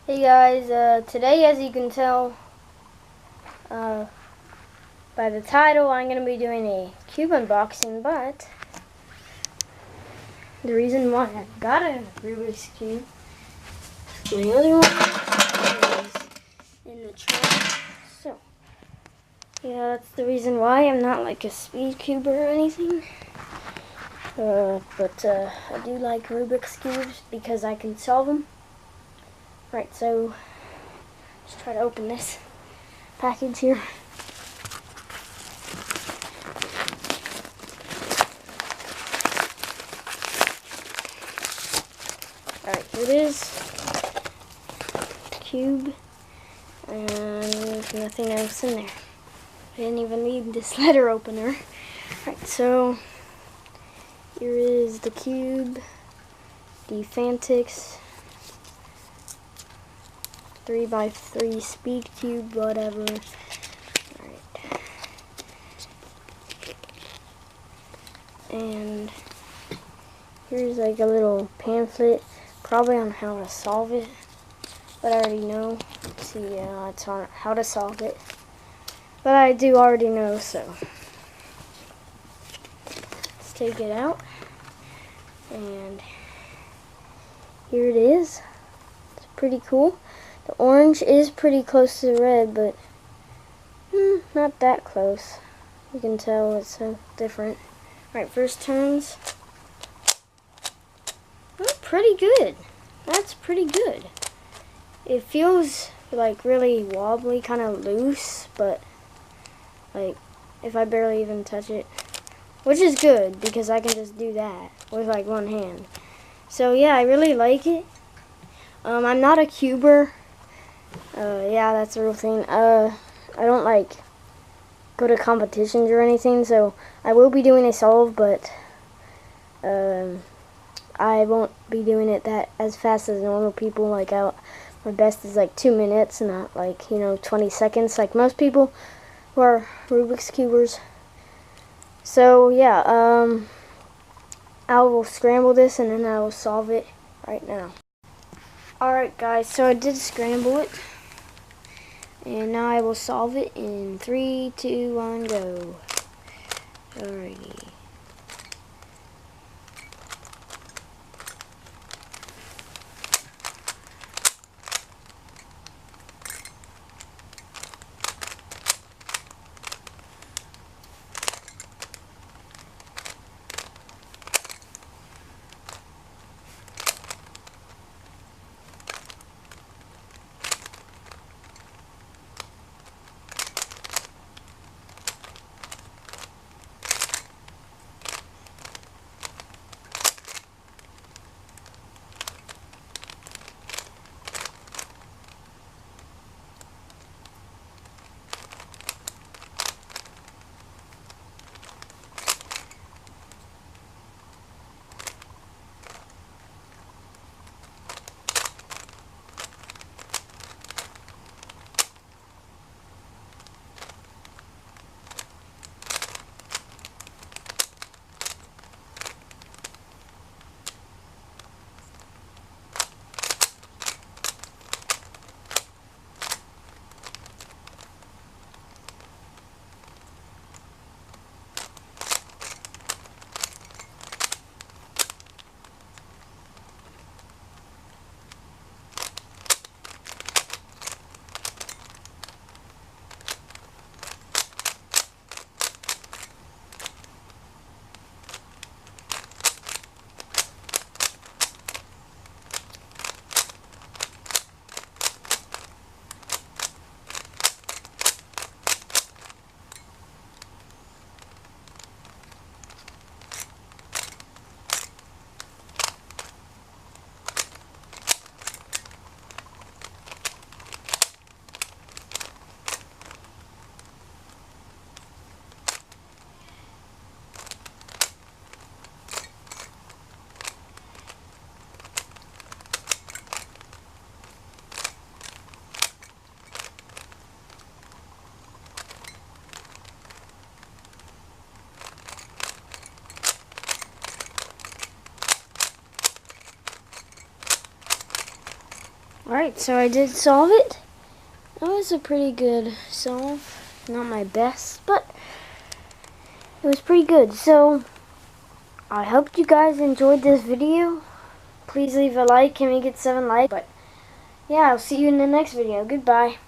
Hey guys, today as you can tell by the title, I'm going to be doing a cube unboxing, but the reason why I got a Rubik's Cube, my other one is in the trunk, so yeah, that's the reason why. I'm not like a speed cuber or anything, but I do like Rubik's Cubes because I can solve them. Right, so let's try to open this package here. Alright, here it is. Cube. And there's nothing else in there. I didn't even need this letter opener. Alright, so here is the cube. The Fantix 3x3 speed cube, whatever. Alright. And here's like a little pamphlet, probably on how to solve it, but I already know. See, it's on how to solve it, but I do already know, so let's take it out. And here it is. It's pretty cool. The orange is pretty close to the red, but not that close. You can tell it's so different. Alright, first turns. Oh, pretty good. That's pretty good. It feels like really wobbly, kind of loose, but like if I barely even touch it, which is good because I can just do that with like one hand. So yeah, I really like it. I'm not a cuber. Yeah, that's a real thing. I don't like go to competitions or anything, so I will be doing a solve, but I won't be doing it that as fast as normal people. Like my best is like 2 minutes, not like 20 seconds like most people who are Rubik's Cubers. So yeah, I will scramble this and then I will solve it right now. Alright guys, so I did scramble it. And now I will solve it in 3, 2, 1, go. Alrighty. Alright, so I did solve it. That was a pretty good solve. Not my best, but it was pretty good. So, I hope you guys enjoyed this video. Please leave a like. Can we get 7 likes? But, yeah, I'll see you in the next video. Goodbye.